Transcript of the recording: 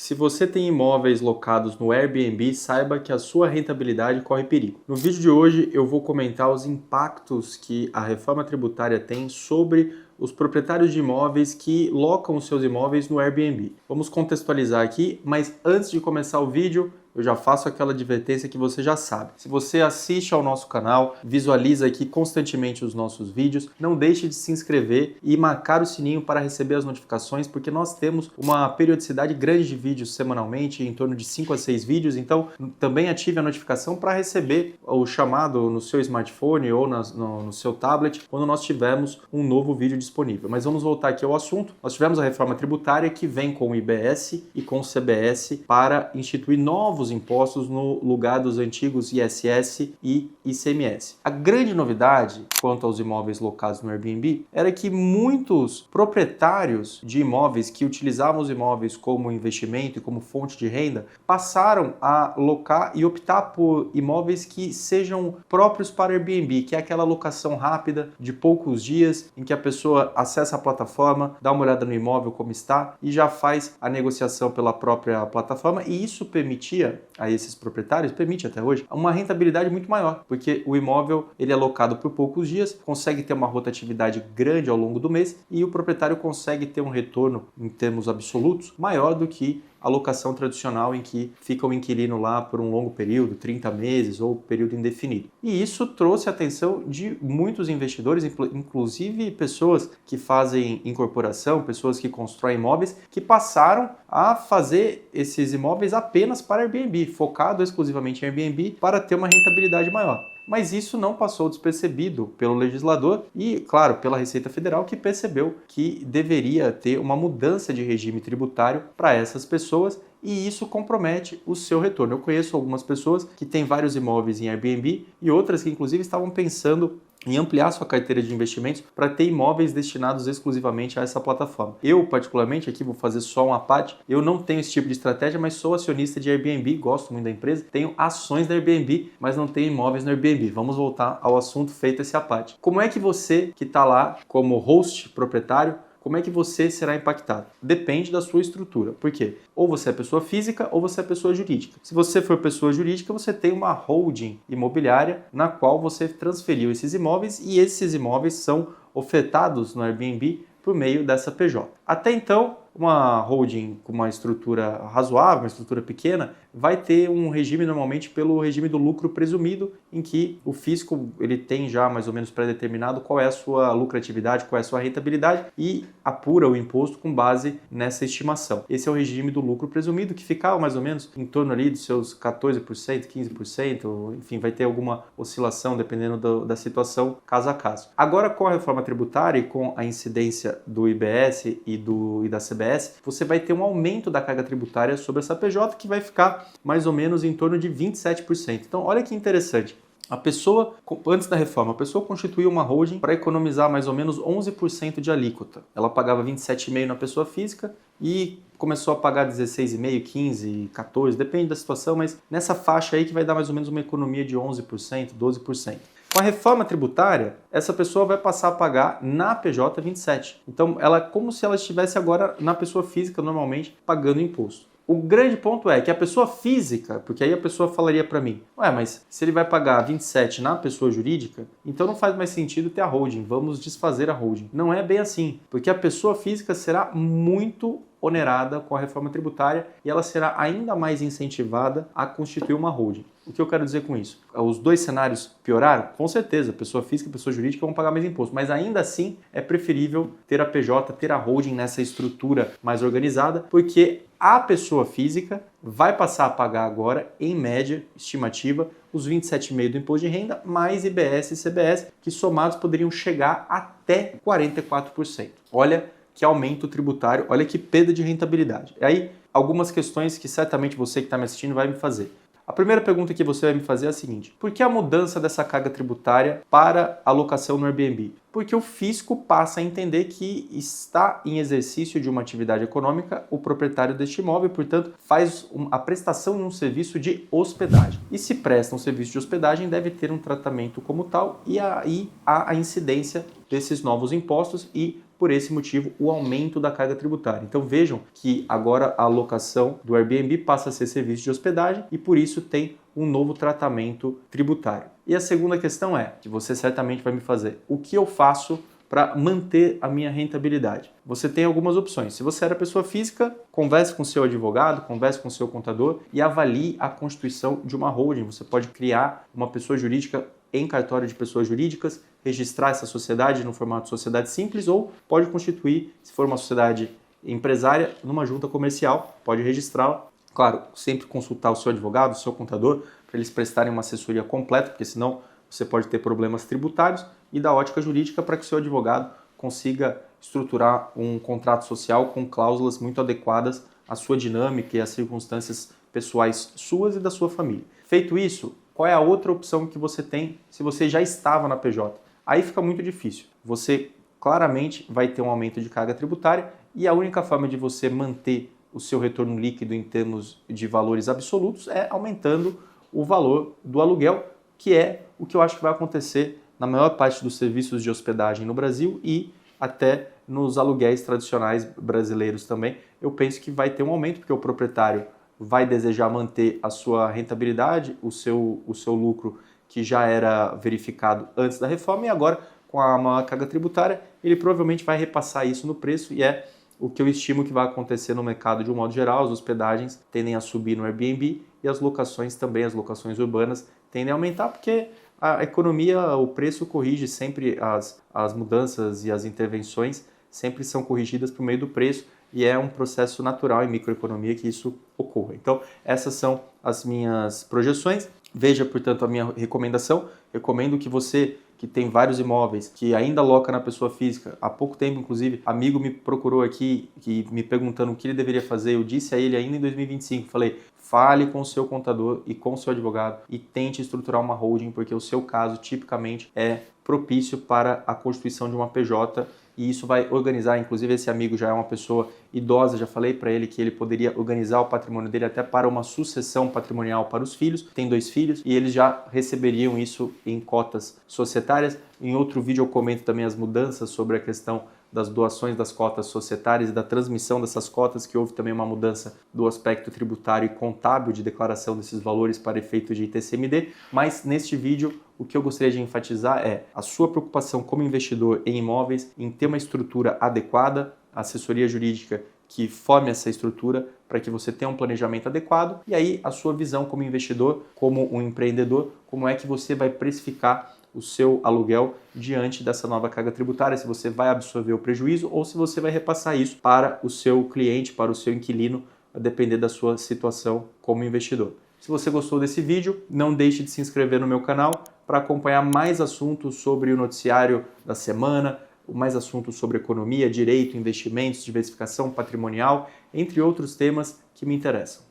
Se você tem imóveis locados no Airbnb, saiba que a sua rentabilidade corre perigo. No vídeo de hoje eu vou comentar os impactos que a reforma tributária tem sobre os proprietários de imóveis que locam os seus imóveis no Airbnb. Vamos contextualizar aqui, mas antes de começar o vídeo, eu já faço aquela advertência que você já sabe. Se você assiste ao nosso canal, visualiza aqui constantemente os nossos vídeos, não deixe de se inscrever e marcar o sininho para receber as notificações, porque nós temos uma periodicidade grande de vídeos semanalmente, em torno de 5 a 6 vídeos, então também ative a notificação para receber o chamado no seu smartphone ou no seu tablet, quando nós tivermos um novo vídeo disponível. Mas vamos voltar aqui ao assunto. Nós tivemos a reforma tributária que vem com o IBS e com o CBS para instituir novos impostos no lugar dos antigos ISS e ICMS. A grande novidade quanto aos imóveis locados no Airbnb era que muitos proprietários de imóveis que utilizavam os imóveis como investimento e como fonte de renda passaram a locar e optar por imóveis que sejam próprios para Airbnb, que é aquela locação rápida de poucos dias em que a pessoa acessa a plataforma, dá uma olhada no imóvel como está e já faz a negociação pela própria plataforma, e isso permitia a esses proprietários, permite até hoje, uma rentabilidade muito maior, porque o imóvel ele é locado por poucos dias, consegue ter uma rotatividade grande ao longo do mês e o proprietário consegue ter um retorno em termos absolutos maior do que a locação tradicional em que fica o inquilino lá por um longo período, 30 meses ou período indefinido. E isso trouxe a atenção de muitos investidores, inclusive pessoas que fazem incorporação, pessoas que constroem imóveis, que passaram a fazer esses imóveis apenas para Airbnb, focado exclusivamente em Airbnb para ter uma rentabilidade maior. Mas isso não passou despercebido pelo legislador e, claro, pela Receita Federal, que percebeu que deveria ter uma mudança de regime tributário para essas pessoas, e isso compromete o seu retorno. Eu conheço algumas pessoas que têm vários imóveis em Airbnb e outras que, inclusive, estavam pensando em ampliar sua carteira de investimentos para ter imóveis destinados exclusivamente a essa plataforma. Eu, particularmente, aqui vou fazer só uma parte, eu não tenho esse tipo de estratégia, mas sou acionista de Airbnb, gosto muito da empresa, tenho ações da Airbnb, mas não tenho imóveis no Airbnb. Vamos voltar ao assunto feito esse à parte. Como é que você, que está lá como host proprietário, como é que você será impactado? Depende da sua estrutura. Por quê? Ou você é pessoa física ou você é pessoa jurídica. Se você for pessoa jurídica, você tem uma holding imobiliária na qual você transferiu esses imóveis e esses imóveis são ofertados no Airbnb por meio dessa PJ. Até então, uma holding com uma estrutura razoável, uma estrutura pequena, vai ter um regime normalmente pelo regime do lucro presumido, em que o fisco ele tem já mais ou menos pré-determinado qual é a sua lucratividade, qual é a sua rentabilidade e apura o imposto com base nessa estimação. Esse é o regime do lucro presumido, que ficava mais ou menos em torno ali dos seus 14%, 15%, enfim, vai ter alguma oscilação dependendo da situação caso a caso. Agora, com a reforma tributária e com a incidência do IBS e da CBS, você vai ter um aumento da carga tributária sobre essa PJ que vai ficar mais ou menos em torno de 27%. Então, olha que interessante. A pessoa, antes da reforma, a pessoa constituiu uma holding para economizar mais ou menos 11% de alíquota. Ela pagava 27,5% na pessoa física e começou a pagar 16,5%, 15%, 14%, depende da situação, mas nessa faixa aí que vai dar mais ou menos uma economia de 11%, 12%. Com a reforma tributária, essa pessoa vai passar a pagar na PJ 27%. Então, ela é como se ela estivesse agora na pessoa física, normalmente, pagando imposto. O grande ponto é que a pessoa física, porque aí a pessoa falaria para mim, ué, mas se ele vai pagar 27 na pessoa jurídica, então não faz mais sentido ter a holding, vamos desfazer a holding. Não é bem assim, porque a pessoa física será muito onerada com a reforma tributária e ela será ainda mais incentivada a constituir uma holding. O que eu quero dizer com isso? Os dois cenários pioraram? Com certeza, pessoa física e pessoa jurídica vão pagar mais imposto, mas ainda assim é preferível ter a PJ, ter a holding nessa estrutura mais organizada, porque a pessoa física vai passar a pagar agora, em média, estimativa, os 27,5% do imposto de renda, mais IBS e CBS, que somados poderiam chegar até 44%. Olha que aumento tributário, olha que perda de rentabilidade. E aí, algumas questões que certamente você que está me assistindo vai me fazer. A primeira pergunta que você vai me fazer é a seguinte: por que a mudança dessa carga tributária para a locação no Airbnb? Porque o fisco passa a entender que está em exercício de uma atividade econômica o proprietário deste imóvel, portanto, faz a prestação de um serviço de hospedagem. E se presta um serviço de hospedagem, deve ter um tratamento como tal, e aí há a incidência desses novos impostos e por esse motivo, o aumento da carga tributária. Então vejam que agora a alocação do Airbnb passa a ser serviço de hospedagem e por isso tem um novo tratamento tributário. E a segunda questão é, que você certamente vai me fazer, o que eu faço para manter a minha rentabilidade? Você tem algumas opções. Se você era pessoa física, converse com seu advogado, converse com seu contador e avalie a constituição de uma holding. Você pode criar uma pessoa jurídica em cartório de pessoas jurídicas, registrar essa sociedade no formato de sociedade simples ou pode constituir, se for uma sociedade empresária, numa junta comercial, pode registrá-la. Claro, sempre consultar o seu advogado, o seu contador, para eles prestarem uma assessoria completa, porque senão você pode ter problemas tributários, e da ótica jurídica para que o seu advogado consiga estruturar um contrato social com cláusulas muito adequadas à sua dinâmica e às circunstâncias pessoais suas e da sua família. Feito isso, qual é a outra opção que você tem se você já estava na PJ? Aí fica muito difícil. Você claramente vai ter um aumento de carga tributária e a única forma de você manter o seu retorno líquido em termos de valores absolutos é aumentando o valor do aluguel, que é o que eu acho que vai acontecer na maior parte dos serviços de hospedagem no Brasil e até nos aluguéis tradicionais brasileiros também. Eu penso que vai ter um aumento, porque o proprietário vai desejar manter a sua rentabilidade, o seu lucro que já era verificado antes da reforma e agora com a maior carga tributária, ele provavelmente vai repassar isso no preço e é o que eu estimo que vai acontecer no mercado de um modo geral. As hospedagens tendem a subir no Airbnb e as locações também, as locações urbanas tendem a aumentar porque a economia, o preço corrige sempre as mudanças e as intervenções sempre são corrigidas por meio do preço e é um processo natural em microeconomia que isso ocorra. Então, essas são as minhas projeções. Veja, portanto, a minha recomendação. Recomendo que você que tem vários imóveis, que ainda aloca na pessoa física, há pouco tempo, inclusive, amigo me procurou aqui me perguntando o que ele deveria fazer. Eu disse a ele ainda em 2025, falei, fale com o seu contador e com o seu advogado e tente estruturar uma holding, porque o seu caso tipicamente é propício para a constituição de uma PJ e isso vai organizar, inclusive esse amigo já é uma pessoa idosa, já falei para ele que ele poderia organizar o patrimônio dele até para uma sucessão patrimonial para os filhos, tem 2 filhos e eles já receberiam isso em cotas societárias. Em outro vídeo eu comento também as mudanças sobre a questão das doações das cotas societárias e da transmissão dessas cotas, que houve também uma mudança do aspecto tributário e contábil de declaração desses valores para efeito de ITCMD, mas neste vídeo o que eu gostaria de enfatizar é a sua preocupação como investidor em imóveis, em ter uma estrutura adequada, assessoria jurídica que forme essa estrutura para que você tenha um planejamento adequado e aí a sua visão como investidor, como um empreendedor, como é que você vai precificar o seu aluguel diante dessa nova carga tributária, se você vai absorver o prejuízo ou se você vai repassar isso para o seu cliente, para o seu inquilino, a depender da sua situação como investidor. Se você gostou desse vídeo, não deixe de se inscrever no meu canal para acompanhar mais assuntos sobre o noticiário da semana, mais assuntos sobre economia, direito, investimentos, diversificação patrimonial, entre outros temas que me interessam.